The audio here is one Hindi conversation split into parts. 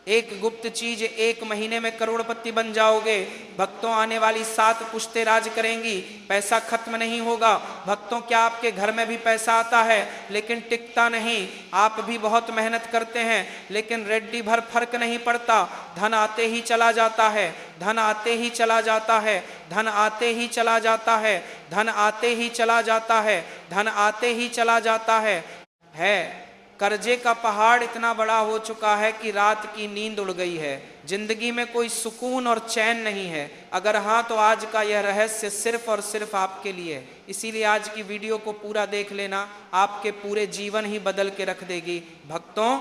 एक गुप्त चीज 1 महीने में करोड़पति बन जाओगे। भक्तों आने वाली 7 पुश्तें राज करेंगी, पैसा खत्म नहीं होगा। भक्तों क्या आपके घर में भी पैसा आता है लेकिन टिकता नहीं। आप भी बहुत मेहनत करते हैं लेकिन रेड्डी भर फर्क नहीं पड़ता। धन आते ही चला जाता है, धन आते ही चला जाता है, धन आते ही चला जाता है, धन आते ही चला जाता है, धन आते ही चला जाता है। कर्जे का पहाड़ इतना बड़ा हो चुका है कि रात की नींद उड़ गई है। जिंदगी में कोई सुकून और चैन नहीं है। अगर हाँ तो आज का यह रहस्य सिर्फ और सिर्फ आपके लिए है। इसीलिए आज की वीडियो को पूरा देख लेना, आपके पूरे जीवन ही बदल के रख देगी। भक्तों,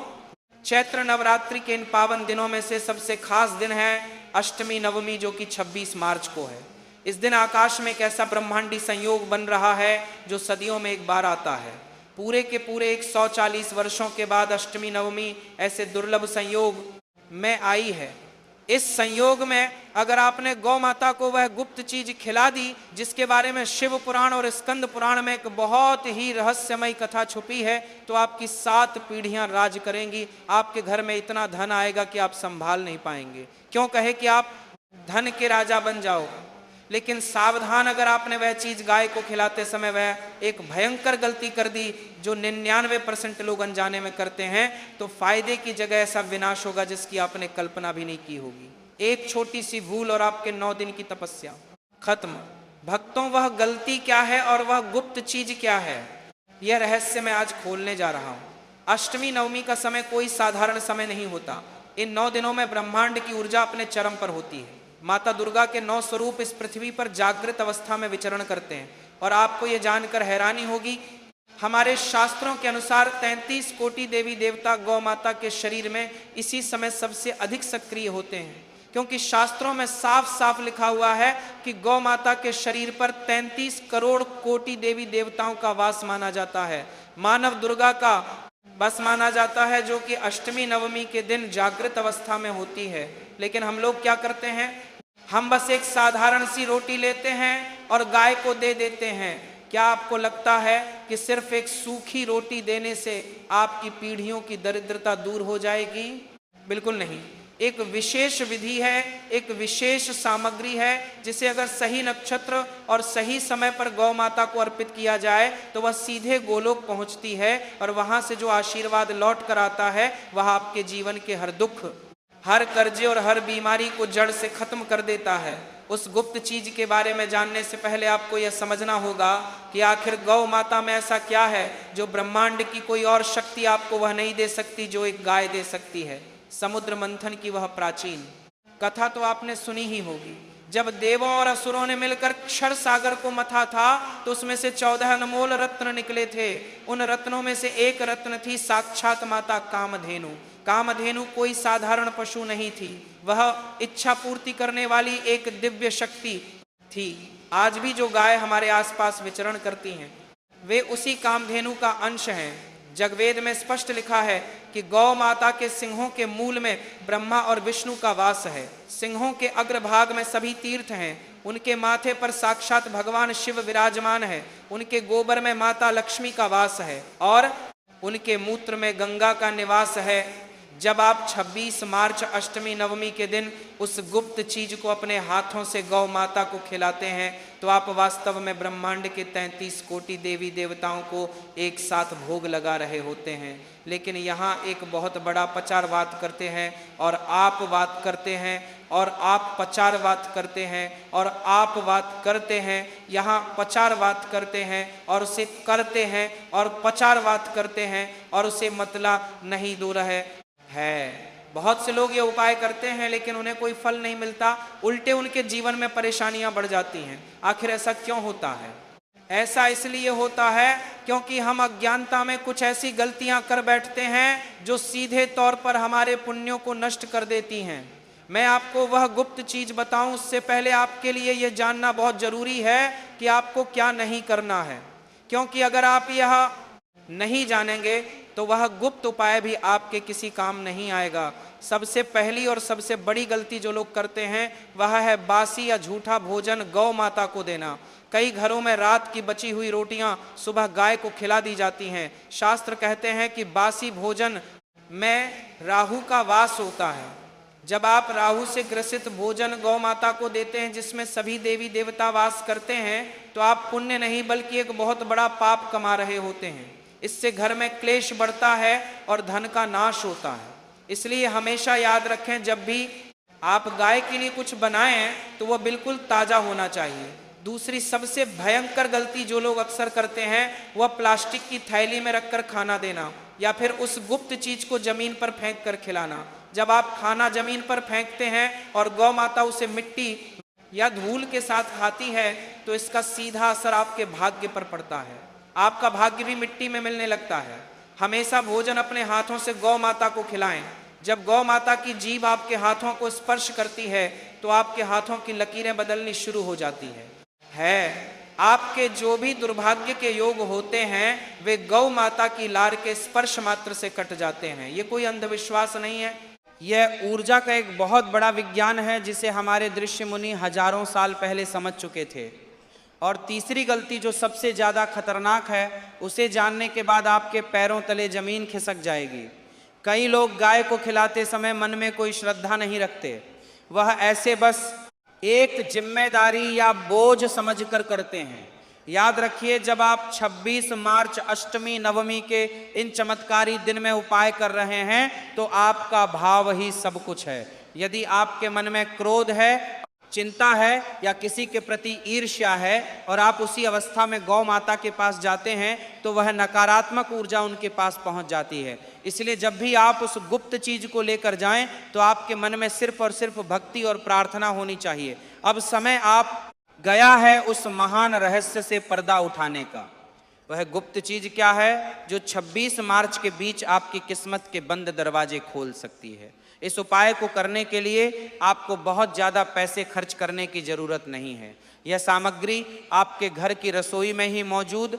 चैत्र नवरात्रि के इन पावन दिनों में से सबसे खास दिन है अष्टमी नवमी, जो कि 26 मार्च को है। इस दिन आकाश में एक ऐसा ब्रह्मांडी संयोग बन रहा है जो सदियों में एक बार आता है। पूरे के पूरे 140 वर्षों के बाद अष्टमी नवमी ऐसे दुर्लभ संयोग में आई है। इस संयोग में अगर आपने गौ माता को वह गुप्त चीज खिला दी जिसके बारे में शिव पुराण और स्कंद पुराण में एक बहुत ही रहस्यमय कथा छुपी है, तो आपकी 7 पीढ़ियां राज करेंगी। आपके घर में इतना धन आएगा कि आप संभाल नहीं पाएंगे। क्यों कहे कि आप धन के राजा बन जाओगे। लेकिन सावधान, अगर आपने वह चीज गाय को खिलाते समय वह एक भयंकर गलती कर दी जो 99% लोग अनजाने में करते हैं, तो फायदे की जगह ऐसा विनाश होगा जिसकी आपने कल्पना भी नहीं की होगी। एक छोटी सी भूल और आपके 9 दिन की तपस्या खत्म। भक्तों, वह गलती क्या है और वह गुप्त चीज क्या है, यह रहस्य मैं आज खोलने जा रहा हूं। अष्टमी नवमी का समय कोई साधारण समय नहीं होता। इन 9 दिनों में ब्रह्मांड की ऊर्जा अपने चरम पर होती है। माता दुर्गा के 9 स्वरूप इस पृथ्वी पर जागृत अवस्था में विचरण करते हैं। और आपको यह जानकर हैरानी होगी, हमारे शास्त्रों के अनुसार 33 कोटि देवी देवता गौ माता के शरीर में इसी समय सबसे अधिक सक्रिय होते हैं। क्योंकि शास्त्रों में साफ साफ लिखा हुआ है कि गौ माता के शरीर पर 33 करोड़ कोटि देवी देवताओं का वास माना जाता है। मानव दुर्गा का बस माना जाता है, जो कि अष्टमी नवमी के दिन जागृत अवस्था में होती है। लेकिन हम लोग क्या करते हैं, हम बस एक साधारण सी रोटी लेते हैं और गाय को दे देते हैं। क्या आपको लगता है कि सिर्फ एक सूखी रोटी देने से आपकी पीढ़ियों की दरिद्रता दूर हो जाएगी? बिल्कुल नहीं। एक विशेष विधि है, एक विशेष सामग्री है, जिसे अगर सही नक्षत्र और सही समय पर गौ माता को अर्पित किया जाए तो वह सीधे गोलोक पहुंचती है। और वहां से जो आशीर्वाद लौट कर आता है वह आपके जीवन के हर दुख, हर कर्जे और हर बीमारी को जड़ से खत्म कर देता है। उस गुप्त चीज के बारे में जानने से पहले आपको यह समझना होगा कि आखिर गौ माता में ऐसा क्या है जो ब्रह्मांड की कोई और शक्ति आपको वह नहीं दे सकती जो एक गाय दे सकती है। समुद्र मंथन की वह प्राचीन कथा तो आपने सुनी ही होगी। जब देवों और असुरों ने मिलकर क्षर सागर को मथा था तो उसमें से 14 अनमोल रत्न निकले थे। उन रत्नों में से एक रत्न थी साक्षात माता कामधेनु। कामधेनु कोई साधारण पशु नहीं थी, वह इच्छा पूर्ति करने वाली एक दिव्य शक्ति थी। आज भी जो गाय हमारे आसपास विचरण करती हैं वे उसी कामधेनु का अंश हैं। जगवेद में स्पष्ट लिखा है कि गौ माता के सिंहों के मूल में ब्रह्मा और विष्णु का वास है। सिंहों के अग्रभाग में सभी तीर्थ हैं। उनके माथे पर साक्षात भगवान शिव विराजमान है। उनके गोबर में माता लक्ष्मी का वास है और उनके मूत्र में गंगा का निवास है। जब आप 26 मार्च अष्टमी नवमी के दिन उस गुप्त चीज को अपने हाथों से गौ माता को खिलाते हैं तो आप वास्तव में ब्रह्मांड के 33 कोटि देवी देवताओं को एक साथ भोग लगा रहे होते हैं। लेकिन यहाँ एक बहुत बड़ा पचारवाद करते हैं और आप बात करते हैं और आप पचारवाद करते हैं और आप बात करते हैं। यहाँ पचारवाद करते हैं और उसे करते हैं और पचारवाद करते हैं और उसे मतला नहीं दूर है। बहुत से लोग ये उपाय करते हैं लेकिन उन्हें कोई फल नहीं मिलता, उल्टे उनके जीवन में परेशानियां बढ़ जाती हैं। आखिर ऐसा क्यों होता है? ऐसा इसलिए होता है क्योंकि हम अज्ञानता में कुछ ऐसी गलतियां कर बैठते हैं जो सीधे तौर पर हमारे पुण्यों को नष्ट कर देती हैं। मैं आपको वह गुप्त चीज बताऊं उससे पहले आपके लिए यह जानना बहुत जरूरी है कि आपको क्या नहीं करना है। क्योंकि अगर आप यह नहीं जानेंगे तो वह गुप्त उपाय भी आपके किसी काम नहीं आएगा। सबसे पहली और सबसे बड़ी गलती जो लोग करते हैं वह है बासी या झूठा भोजन गौ माता को देना। कई घरों में रात की बची हुई रोटियां सुबह गाय को खिला दी जाती हैं। शास्त्र कहते हैं कि बासी भोजन में राहु का वास होता है। जब आप राहु से ग्रसित भोजन गौ माता को देते हैं जिसमें सभी देवी देवता वास करते हैं, तो आप पुण्य नहीं बल्कि एक बहुत बड़ा पाप कमा रहे होते हैं। इससे घर में क्लेश बढ़ता है और धन का नाश होता है। इसलिए हमेशा याद रखें, जब भी आप गाय के लिए कुछ बनाएं तो वह बिल्कुल ताजा होना चाहिए। दूसरी सबसे भयंकर गलती जो लोग अक्सर करते हैं वह प्लास्टिक की थैली में रखकर खाना देना या फिर उस गुप्त चीज को जमीन पर फेंक कर खिलाना। जब आप खाना जमीन पर फेंकते हैं और गौ माता उसे मिट्टी या धूल के साथ खाती है तो इसका सीधा असर आपके भाग्य पर पड़ता है। आपका भाग्य भी मिट्टी में मिलने लगता है। हमेशा भोजन अपने हाथों से गौ माता को खिलाएं। जब गौ माता की जीभ आपके हाथों को स्पर्श करती है तो आपके हाथों की लकीरें बदलनी शुरू हो जाती है। आपके जो भी दुर्भाग्य के योग होते हैं वे गौ माता की लार के स्पर्श मात्र से कट जाते हैं। ये कोई अंधविश्वास नहीं है, यह ऊर्जा का एक बहुत बड़ा विज्ञान है जिसे हमारे ऋषि मुनि हजारों साल पहले समझ चुके थे। और तीसरी गलती जो सबसे ज़्यादा खतरनाक है, उसे जानने के बाद आपके पैरों तले जमीन खिसक जाएगी। कई लोग गाय को खिलाते समय मन में कोई श्रद्धा नहीं रखते, वह ऐसे बस एक जिम्मेदारी या बोझ समझकर करते हैं। याद रखिए, जब आप 26 मार्च अष्टमी नवमी के इन चमत्कारी दिन में उपाय कर रहे हैं तो आपका भाव ही सब कुछ है। यदि आपके मन में क्रोध है, चिंता है या किसी के प्रति ईर्ष्या है और आप उसी अवस्था में गौ माता के पास जाते हैं तो वह नकारात्मक ऊर्जा उनके पास पहुंच जाती है। इसलिए जब भी आप उस गुप्त चीज को लेकर जाएं तो आपके मन में सिर्फ और सिर्फ भक्ति और प्रार्थना होनी चाहिए। अब समय आप गया है उस महान रहस्य से पर्दा उठाने का। वह गुप्त चीज क्या है जो 26 मार्च के बीच आपकी किस्मत के बंद दरवाजे खोल सकती है। इस उपाय को करने के लिए आपको बहुत ज़्यादा पैसे खर्च करने की ज़रूरत नहीं है। यह सामग्री आपके घर की रसोई में ही मौजूद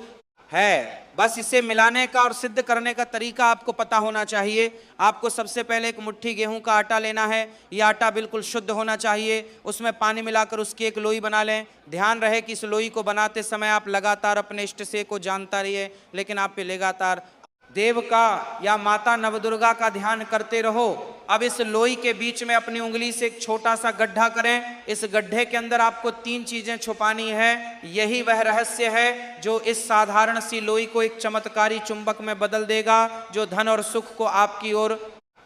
है। बस इसे मिलाने का और सिद्ध करने का तरीका आपको पता होना चाहिए। आपको सबसे पहले एक मुट्ठी गेहूं का आटा लेना है। यह आटा बिल्कुल शुद्ध होना चाहिए। उसमें पानी मिलाकर उसकी एक लोई बना लें। ध्यान रहे कि इस लोई को बनाते समय आप लगातार अपने इष्ट से को जानता रहिए, लेकिन आप पे लगातार देव का या माता नवदुर्गा का ध्यान करते रहो। अब इस लोई के बीच में अपनी उंगली से एक छोटा सा गड्ढा करें। इस गड्ढे के अंदर आपको 3 चीजें छुपानी है। यही वह रहस्य है जो इस साधारण सी लोई को एक चमत्कारी चुंबक में बदल देगा, जो धन और सुख को आपकी ओर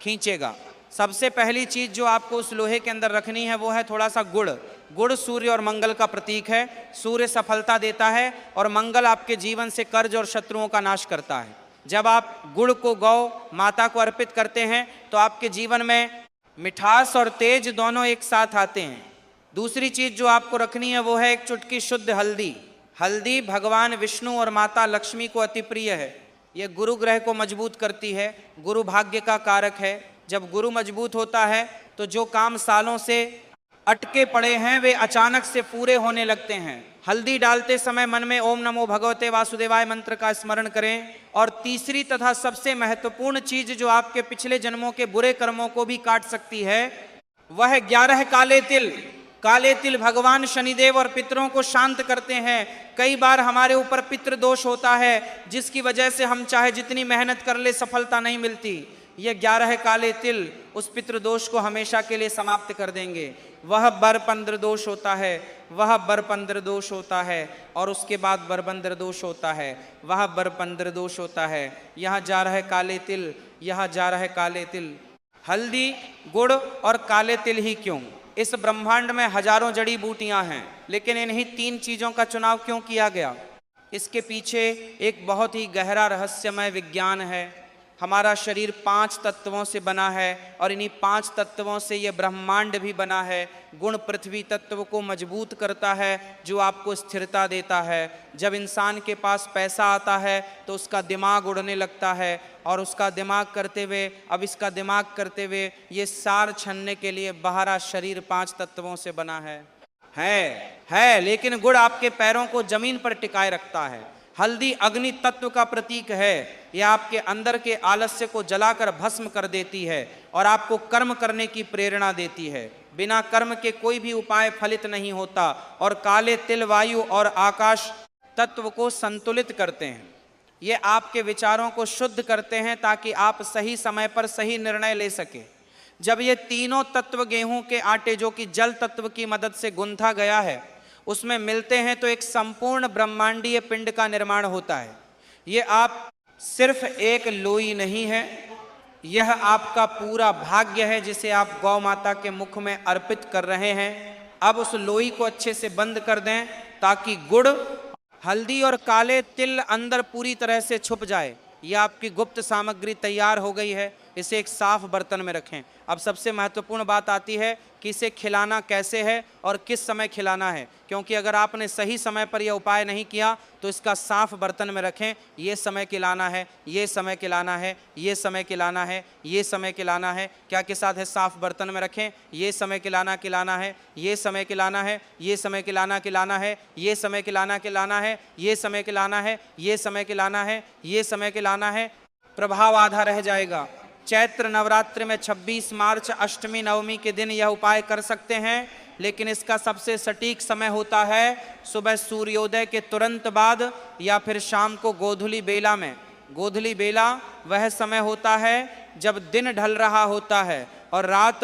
खींचेगा। सबसे पहली चीज जो आपको उस लोहे के अंदर रखनी है वो है थोड़ा सा गुड़। गुड़ सूर्य और मंगल का प्रतीक है। सूर्य सफलता देता है और मंगल आपके जीवन से कर्ज और शत्रुओं का नाश करता है। जब आप गुड़ को गौ माता को अर्पित करते हैं तो आपके जीवन में मिठास और तेज दोनों एक साथ आते हैं। दूसरी चीज जो आपको रखनी है वो है एक चुटकी शुद्ध हल्दी। हल्दी भगवान विष्णु और माता लक्ष्मी को अति प्रिय है। यह गुरु ग्रह को मजबूत करती है, गुरु भाग्य का कारक है। जब गुरु मजबूत होता है तो जो काम सालों से अटके पड़े हैं वे अचानक से पूरे होने लगते हैं। हल्दी डालते समय मन में ओम नमो भगवते वासुदेवाय मंत्र का स्मरण करें। और तीसरी तथा सबसे महत्वपूर्ण चीज जो आपके पिछले जन्मों के बुरे कर्मों को भी काट सकती है वह 11 काले तिल। काले तिल भगवान शनिदेव और पितरों को शांत करते हैं। कई बार हमारे ऊपर पितृ दोष होता है जिसकी वजह से हम चाहे जितनी मेहनत कर ले सफलता नहीं मिलती। ये 11 काले तिल उस पितृ दोष को हमेशा के लिए समाप्त कर देंगे। वह बरपंद्र दोष होता है, वह बरपंद्र दोष होता है और उसके बाद बरबंद्र दोष होता है, वह बरपंद्र दोष होता है। यहाँ जा रहे काले तिल, यहाँ जा रहे काले तिल। हल्दी, गुड़ और काले तिल ही क्यों? इस ब्रह्मांड में हजारों जड़ी बूटियां हैं, लेकिन इन्हीं 3 चीजों का चुनाव क्यों किया गया? इसके पीछे एक बहुत ही गहरा रहस्यमय विज्ञान है। हमारा शरीर 5 तत्वों से बना है और इन्हीं 5 तत्वों से यह ब्रह्मांड भी बना है। गुण पृथ्वी तत्व को मजबूत करता है जो आपको स्थिरता देता है। जब इंसान के पास पैसा आता है तो उसका दिमाग उड़ने लगता है और उसका दिमाग करते हुए अब इसका दिमाग करते हुए ये सार छनने के लिए बाहरा शरीर 5 तत्वों से बना है। लेकिन गुड़ आपके पैरों को जमीन पर टिकाए रखता है। हल्दी अग्नि तत्व का प्रतीक है। यह आपके अंदर के आलस्य को जलाकर भस्म कर देती है और आपको कर्म करने की प्रेरणा देती है। बिना कर्म के कोई भी उपाय फलित नहीं होता। और काले तिल वायु और आकाश तत्व को संतुलित करते हैं। ये आपके विचारों को शुद्ध करते हैं ताकि आप सही समय पर सही निर्णय ले सके। जब ये तीनों तत्व गेहूं के आटे जो कि जल तत्व की मदद से गूंथा गया है उसमें मिलते हैं तो एक संपूर्ण ब्रह्मांडीय पिंड का निर्माण होता है। ये आप सिर्फ एक लोई नहीं है, यह आपका पूरा भाग्य है जिसे आप गौ माता के मुख में अर्पित कर रहे हैं। अब उस लोई को अच्छे से बंद कर दें ताकि गुड़, हल्दी और काले तिल अंदर पूरी तरह से छुप जाए। यह आपकी गुप्त सामग्री तैयार हो गई है। इसे एक साफ बर्तन में रखें। अब सबसे महत्वपूर्ण बात आती है कि इसे खिलाना कैसे है और किस समय खिलाना है, क्योंकि अगर आपने सही समय पर यह उपाय नहीं किया तो इसका साफ बर्तन में रखें। ये समय खिलाना है, ये समय खिलाना है, ये समय खिलाना है, ये समय खिलाना है। क्या के साथ है? साफ बर्तन में रखें। ये समय खिलाना है, ये समय खिलाना है, ये समय खिलाना है, ये समय खिलाना है, ये समय खिलाना है, ये समय खिलाना है, ये समय खिलाना है। प्रभाव आधा रह जाएगा। चैत्र नवरात्रि में 26 मार्च अष्टमी नवमी के दिन यह उपाय कर सकते हैं, लेकिन इसका सबसे सटीक समय होता है सुबह सूर्योदय के तुरंत बाद या फिर शाम को गोधूली बेला में। गोधूली बेला वह समय होता है जब दिन ढल रहा होता है और रात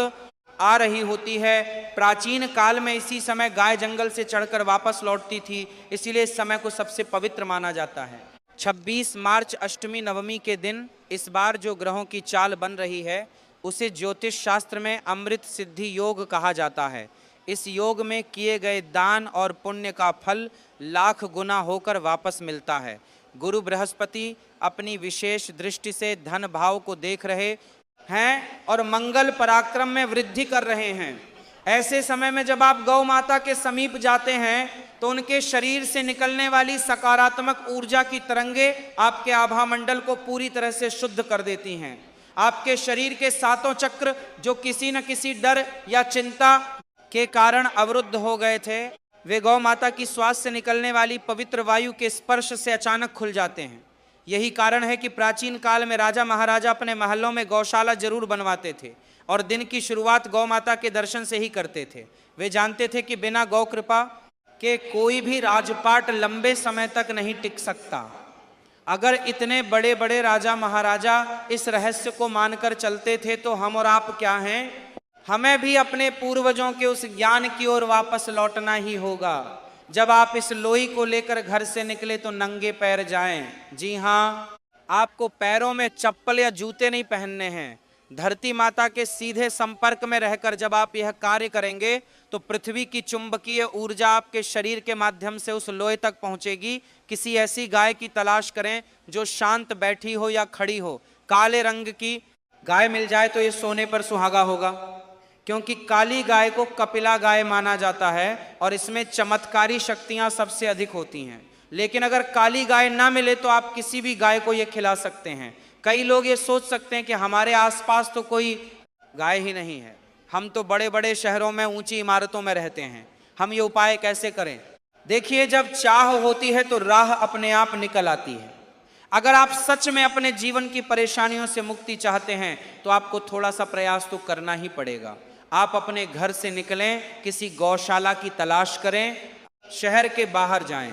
आ रही होती है। प्राचीन काल में इसी समय गाय जंगल से चढ़कर वापस लौटती थी, इसीलिए इस समय को सबसे पवित्र माना जाता है। 26 मार्च अष्टमी नवमी के दिन इस बार जो ग्रहों की चाल बन रही है उसे ज्योतिष शास्त्र में अमृत सिद्धि योग कहा जाता है। इस योग में किए गए दान और पुण्य का फल लाख गुना होकर वापस मिलता है। गुरु बृहस्पति अपनी विशेष दृष्टि से धन भाव को देख रहे हैं और मंगल पराक्रम में वृद्धि कर रहे हैं। ऐसे समय में जब आप गौ माता के समीप जाते हैं तो उनके शरीर से निकलने वाली सकारात्मक ऊर्जा की तरंगे आपके आभा मंडल को पूरी तरह से शुद्ध कर देती हैं। आपके शरीर के सातों चक्र जो किसी न किसी डर या चिंता के कारण अवरुद्ध हो गए थे, वे गौ माता की श्वास से निकलने वाली पवित्र वायु के स्पर्श से अचानक खुल जाते हैं। यही कारण है कि प्राचीन काल में राजा महाराजा अपने महलों में गौशाला जरूर बनवाते थे और दिन की शुरुआत गौ माता के दर्शन से ही करते थे। वे जानते थे कि बिना गौ कृपा के कोई भी राजपाट लंबे समय तक नहीं टिक सकता। अगर इतने बड़े बड़े राजा महाराजा इस रहस्य को मानकर चलते थे तो हम और आप क्या हैं? हमें भी अपने पूर्वजों के उस ज्ञान की ओर वापस लौटना ही होगा। जब आप इस लोई को लेकर घर से निकले तो नंगे पैर जाएं। जी हाँ, आपको पैरों में चप्पल या जूते नहीं पहनने हैं। धरती माता के सीधे संपर्क में रहकर जब आप यह कार्य करेंगे तो पृथ्वी की चुंबकीय ऊर्जा आपके शरीर के माध्यम से उस लोहे तक पहुंचेगी। किसी ऐसी गाय की तलाश करें जो शांत बैठी हो या खड़ी हो। काले रंग की गाय मिल जाए तो ये सोने पर सुहागा होगा, क्योंकि काली गाय को कपिला गाय माना जाता है और इसमें चमत्कारी शक्तियां सबसे अधिक होती हैं। लेकिन अगर काली गाय ना मिले तो आप किसी भी गाय को ये खिला सकते हैं। कई लोग ये सोच सकते हैं कि हमारे आसपास तो कोई गाय ही नहीं है, हम तो बड़े बड़े शहरों में ऊंची इमारतों में रहते हैं, हम ये उपाय कैसे करें? देखिए, जब चाह होती है तो राह अपने आप निकल आती है। अगर आप सच में अपने जीवन की परेशानियों से मुक्ति चाहते हैं तो आपको थोड़ा सा प्रयास तो करना ही पड़ेगा। आप अपने घर से निकलें, किसी गौशाला की तलाश करें, शहर के बाहर जाएं।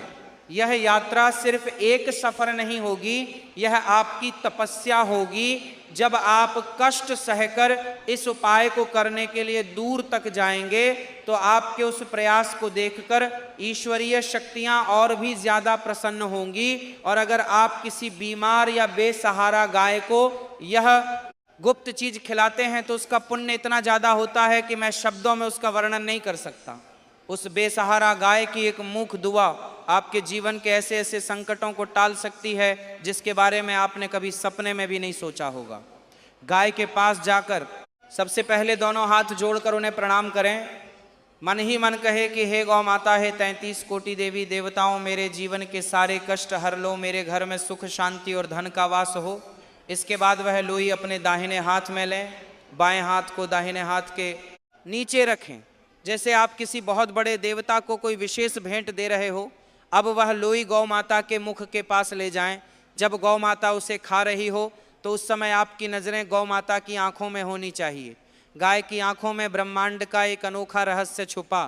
यह यात्रा सिर्फ एक सफर नहीं होगी, यह आपकी तपस्या होगी। जब आप कष्ट सहकर इस उपाय को करने के लिए दूर तक जाएंगे तो आपके उस प्रयास को देखकर ईश्वरीय शक्तियां और भी ज्यादा प्रसन्न होंगी। और अगर आप किसी बीमार या बेसहारा गाय को यह गुप्त चीज खिलाते हैं तो उसका पुण्य इतना ज्यादा होता है कि मैं शब्दों में उसका वर्णन नहीं कर सकता। उस बेसहारा गाय की एक मुख दुआ आपके जीवन के ऐसे ऐसे संकटों को टाल सकती है जिसके बारे में आपने कभी सपने में भी नहीं सोचा होगा। गाय के पास जाकर सबसे पहले दोनों हाथ जोड़कर उन्हें प्रणाम करें। मन ही मन कहे कि हे गौ माता, हे 33 कोटि देवी देवताओं, मेरे जीवन के सारे कष्ट हर लो, मेरे घर में सुख शांति और धन का वास हो। इसके बाद वह लोई अपने दाहिने हाथ में लें, बाएं हाथ को दाहिने हाथ के नीचे रखें, जैसे आप किसी बहुत बड़े देवता को कोई विशेष भेंट दे रहे हो। अब वह लोई गौ माता के मुख के पास ले जाएं। जब गौ माता उसे खा रही हो तो उस समय आपकी नज़रें गौ माता की आंखों में होनी चाहिए। गाय की आंखों में ब्रह्मांड का एक अनोखा रहस्य छुपा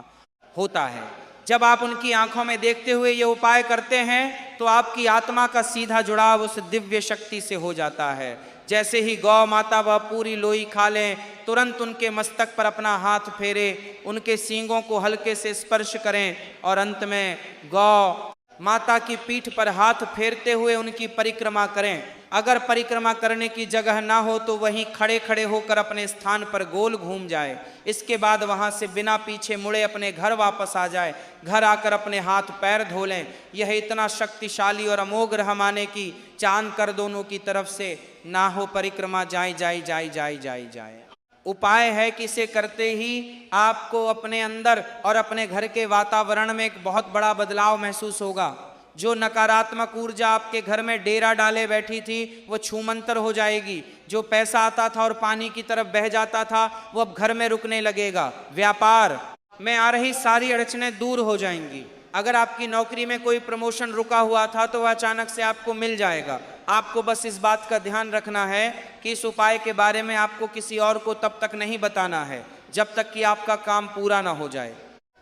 होता है। जब आप उनकी आंखों में देखते हुए ये उपाय करते हैं तो आपकी आत्मा का सीधा जुड़ाव उस दिव्य शक्ति से हो जाता है। जैसे ही गौ माता वह पूरी लोई खा लें, तुरंत उनके मस्तक पर अपना हाथ फेरे, उनके सींगों को हल्के से स्पर्श करें और अंत में गौ माता की पीठ पर हाथ फेरते हुए उनकी परिक्रमा करें। अगर परिक्रमा करने की जगह ना हो तो वहीं खड़े खड़े होकर अपने स्थान पर गोल घूम जाए। इसके बाद वहां से बिना पीछे मुड़े अपने घर वापस आ जाए। घर आकर अपने हाथ पैर धो लें। यह इतना शक्तिशाली और अमोघ रहमाने की चांद कर दोनों की तरफ से ना हो परिक्रमा जाए जाए जाए जाए जाए जाए। उपाय है कि इसे करते ही आपको अपने अंदर और अपने घर के वातावरण में एक बहुत बड़ा बदलाव महसूस होगा। जो नकारात्मक ऊर्जा आपके घर में डेरा डाले बैठी थी वो छूमंतर हो जाएगी। जो पैसा आता था और पानी की तरफ बह जाता था वो अब घर में रुकने लगेगा। व्यापार में आ रही सारी अड़चनें दूर हो जाएंगी। अगर आपकी नौकरी में कोई प्रमोशन रुका हुआ था तो वह अचानक से आपको मिल जाएगा। आपको बस इस बात का ध्यान रखना है कि इस उपाय के बारे में आपको किसी और को तब तक नहीं बताना है जब तक कि आपका काम पूरा ना हो जाए।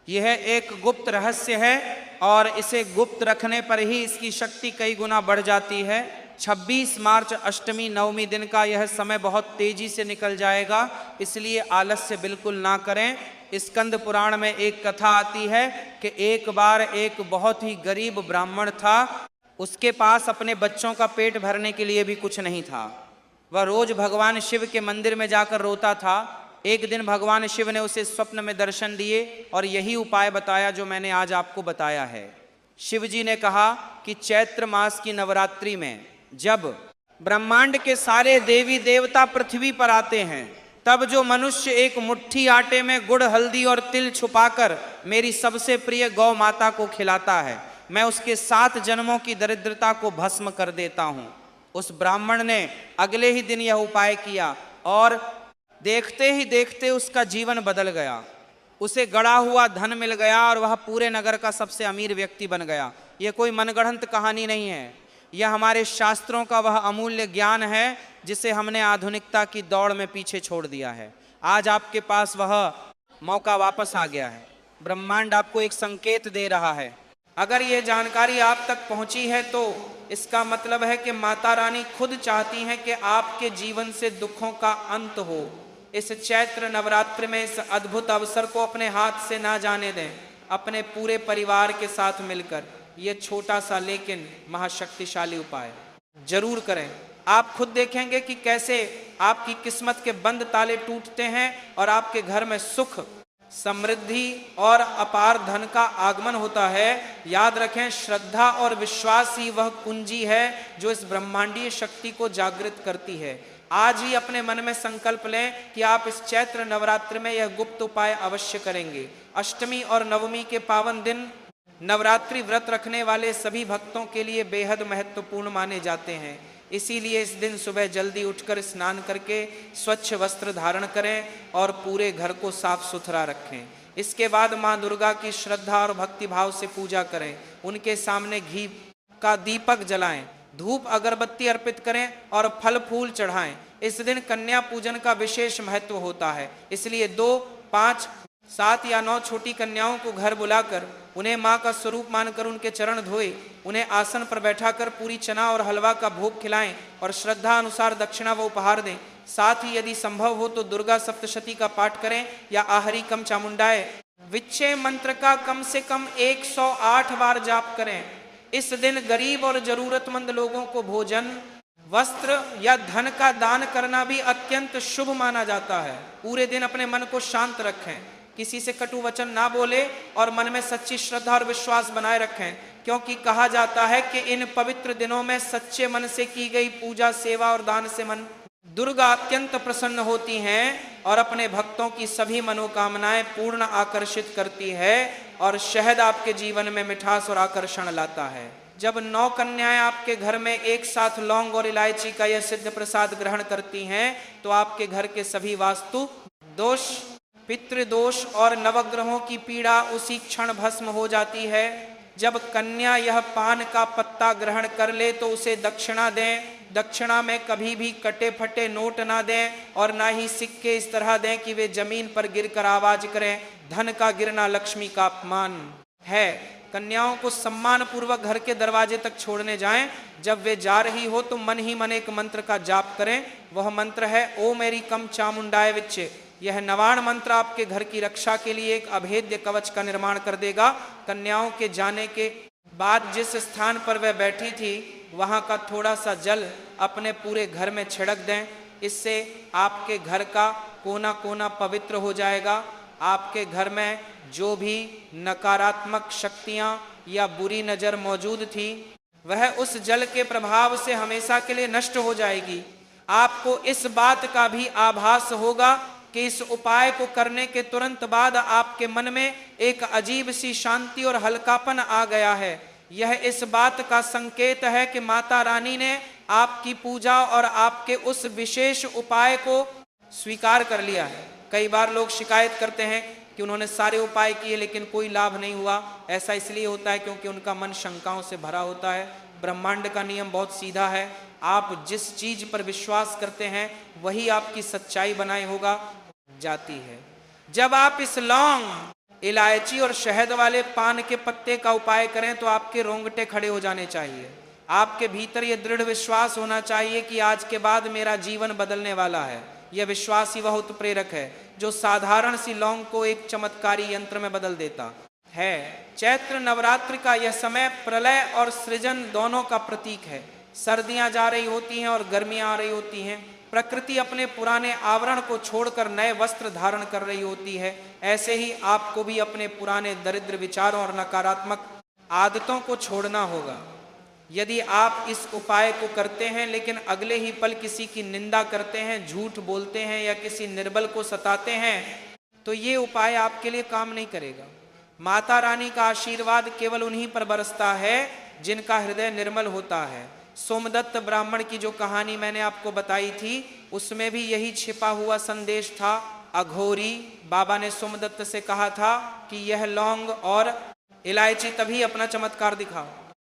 यह एक गुप्त रहस्य है और इसे गुप्त रखने पर ही इसकी शक्ति कई गुना बढ़ जाती है। 26 मार्च अष्टमी नवमी दिन का यह समय बहुत तेजी से निकल जाएगा, इसलिए आलस्य बिल्कुल ना करें। स्कंद पुराण में एक कथा आती है कि एक बार एक बहुत ही गरीब ब्राह्मण था। उसके पास अपने बच्चों का पेट भरने के लिए भी कुछ नहीं था। वह रोज भगवान शिव के मंदिर में जाकर रोता था। एक दिन भगवान शिव ने उसे स्वप्न में दर्शन दिए और यही उपाय बताया जो मैंने आज आपको बताया है। शिव जी ने कहा कि चैत्र मास की नवरात्रि में जब ब्रह्मांड के सारे देवी देवता पृथ्वी पर आते हैं तब जो मनुष्य एक मुट्ठी आटे में गुड़ हल्दी और तिल छुपाकर मेरी सबसे प्रिय गौ माता को खिलाता है, मैं उसके 7 जन्मों की दरिद्रता को भस्म कर देता हूं। उस ब्राह्मण ने अगले ही दिन यह उपाय किया और देखते ही देखते उसका जीवन बदल गया। उसे गड़ा हुआ धन मिल गया और वह पूरे नगर का सबसे अमीर व्यक्ति बन गया। यह कोई मनगढ़ंत कहानी नहीं है, यह हमारे शास्त्रों का वह अमूल्य ज्ञान है जिसे हमने आधुनिकता की दौड़ में पीछे छोड़ दिया है। आज आपके पास वह मौका वापस आ गया है। ब्रह्मांड आपको एक संकेत दे रहा है। अगर यह जानकारी आप तक पहुंची है तो इसका मतलब है कि माता रानी खुद चाहती हैं कि आपके जीवन से दुखों का अंत हो। इस चैत्र नवरात्र में इस अद्भुत अवसर को अपने हाथ से ना जाने दें। अपने पूरे परिवार के साथ मिलकर यह छोटा सा लेकिन महाशक्तिशाली उपाय जरूर करें। आप खुद देखेंगे कि कैसे आपकी किस्मत के बंद ताले टूटते हैं और आपके घर में सुख, समृद्धि और अपार धन का आगमन होता है। याद रखें, श्रद्धा और विश्वास ही वह कुंजी है जो इस ब्रह्मांडीय शक्ति को जागृत करती है। आज ही अपने मन में संकल्प लें कि आप इस चैत्र नवरात्र में यह गुप्त उपाय अवश्य करेंगे। अष्टमी और नवमी के पावन दिन नवरात्रि व्रत रखने वाले सभी भक्तों के लिए बेहद महत्वपूर्ण माने जाते हैं। इसीलिए इस दिन सुबह जल्दी उठकर स्नान करके स्वच्छ वस्त्र धारण करें और पूरे घर को साफ सुथरा रखें। इसके बाद माँ दुर्गा की श्रद्धा और भक्ति भाव से पूजा करें। उनके सामने घी का दीपक जलाएं, धूप अगरबत्ती अर्पित करें और फल फूल चढ़ाएं। इस दिन कन्या पूजन का विशेष महत्व होता है, इसलिए 2, 5, 7 या 9 छोटी कन्याओं को घर बुलाकर उन्हें माँ का स्वरूप मानकर उनके चरण धोए, उन्हें आसन पर बैठाकर पूरी चना और हलवा का भोग खिलाएं और श्रद्धा अनुसार दक्षिणा व उपहार दें। साथ ही यदि संभव हो तो दुर्गा सप्तशती का पाठ करें या आहरी कम चामुंडाए विच्छे मंत्र का कम से कम 108 बार जाप करें। इस दिन गरीब और जरूरतमंद लोगों को भोजन, वस्त्र या धन का दान करना भी अत्यंत शुभ माना जाता है। पूरे दिन अपने मन को शांत रखें, किसी से कटु वचन ना बोले और मन में सच्ची श्रद्धा और विश्वास बनाए रखें, क्योंकि कहा जाता है कि इन पवित्र दिनों में सच्चे मन से की गई पूजा, सेवा और दान से मन दुर्गा अत्यंत प्रसन्न होती हैं और अपने भक्तों की सभी मनोकामनाएं पूर्ण आकर्षित करती है और शहद आपके जीवन में मिठास और आकर्षण लाता है। जब 9 कन्याएं आपके घर में एक साथ लौंग और इलायची का यह सिद्ध प्रसाद ग्रहण करती हैं तो आपके घर के सभी वास्तु दोष, पितृदोष और नवग्रहों की पीड़ा उसी क्षण भस्म हो जाती है। जब कन्या यह पान का पत्ता ग्रहण कर ले तो उसे दक्षिणा दें। दक्षिणा में कभी भी कटे फटे नोट ना दें और ना ही सिक्के इस तरह दें कि वे जमीन पर गिरकर आवाज करें। धन का गिरना लक्ष्मी का अपमान है। कन्याओं को सम्मान पूर्वक घर के दरवाजे तक छोड़ने जाएं। जब वे जा रही हो तो मन ही मन एक मंत्र का जाप करें। वह मंत्र है ओ मेरी कम चामुंडाय विच्चे। यह नवाण मंत्र आपके घर की रक्षा के लिए एक अभेद्य कवच का निर्माण कर देगा। कन्याओं के जाने के बाद जिस स्थान पर वह बैठी थी वहां का थोड़ा सा जल अपने पूरे घर में छिड़क दें। इससे आपके घर का कोना कोना पवित्र हो जाएगा। आपके घर में जो भी नकारात्मक शक्तियां या बुरी नजर मौजूद थी वह उस जल के प्रभाव से हमेशा के लिए नष्ट हो जाएगी। आपको इस बात का भी आभास होगा कि इस उपाय को करने के तुरंत बाद आपके मन में एक अजीब सी शांति और हल्कापन आ गया है। यह इस बात का संकेत है कि माता रानी ने आपकी पूजा और आपके उस विशेष उपाय को स्वीकार कर लिया है। कई बार लोग शिकायत करते हैं कि उन्होंने सारे उपाय किए लेकिन कोई लाभ नहीं हुआ। ऐसा इसलिए होता है क्योंकि उनका मन शंकाओं से भरा होता है। ब्रह्मांड का नियम बहुत सीधा है, आप जिस चीज पर विश्वास करते हैं वही आपकी सच्चाई बनाए होगा जाती है। जब आप इस लौंग, इलायची और शहद वाले पान के पत्ते का उपाय करें तो आपके रोंगटे खड़े हो जाने चाहिए। आपके भीतर यह दृढ़ विश्वास होना चाहिए कि आज के बाद मेरा जीवन बदलने वाला है। यह विश्वास ही वह उत्प्रेरक है जो साधारण सी लौंग को एक चमत्कारी यंत्र में बदल देता है। चैत्र नवरात्र का यह समय प्रलय और सृजन दोनों का प्रतीक है। सर्दियां जा रही होती हैं और गर्मियां आ रही होती हैं। प्रकृति अपने पुराने आवरण को छोड़कर नए वस्त्र धारण कर रही होती है। ऐसे ही आपको भी अपने पुराने दरिद्र विचारों और नकारात्मक आदतों को छोड़ना होगा। यदि आप इस उपाय को करते हैं लेकिन अगले ही पल किसी की निंदा करते हैं, झूठ बोलते हैं या किसी निर्बल को सताते हैं तो ये उपाय आपके लिए काम नहीं करेगा। माता रानी का आशीर्वाद केवल उन्हीं पर बरसता है जिनका हृदय निर्मल होता है। सोमदत्त ब्राह्मण की जो कहानी मैंने आपको बताई थी उसमें भी यही छिपा हुआ संदेश था। अघोरी बाबा ने सोमदत्त से कहा था कि यह लौंग और इलायची तभी अपना चमत्कार दिखाओ